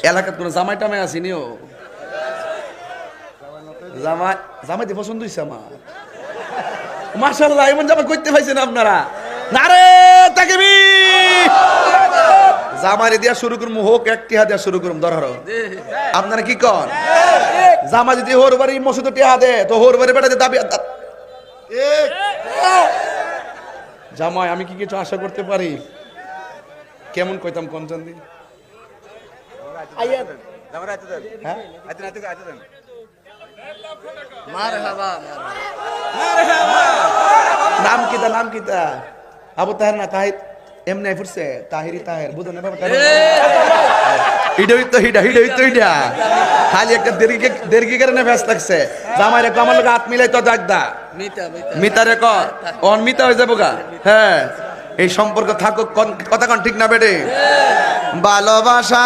এলাকার কোন জামাই টামাই আসিনিও জামাই জামাইতে পছন্দ হইছে আমার মাশাআল্লাহ এমন জামাই করতে পাইছেন আপনারা নারে তাকবীর জামাইরে দিয়া শুরু করুম হোক একটি হাত দিয়া শুরু করুম ধরো আপনারা কি কর জামাই যদি হোর বাড়ি মসজিদে টিহা দে তো হোর বাড়ি বেটা দাবি ঠিক জামাই আমি কি কিছু আশা করতে পারি কেমন কইতাম কোন জানি আয়াত হ্যাঁ মারহাবা নাম কিতা আবু তাহের না তাহির এমনি ফুরছে তাহিরি তাহের বুঝুন না বাবা হিডা খালি একটা দেরকি করে না ব্যস্ত লাগছে জামাই রেখো আমার লোক হাত মিলাই তো ডাকদা মিতা রেখো অন মিতা হয়ে যাবো গা হ্যাঁ এই সম্পর্ক থাকুক কথা কোন ঠিক না বেটে ভালোবাসা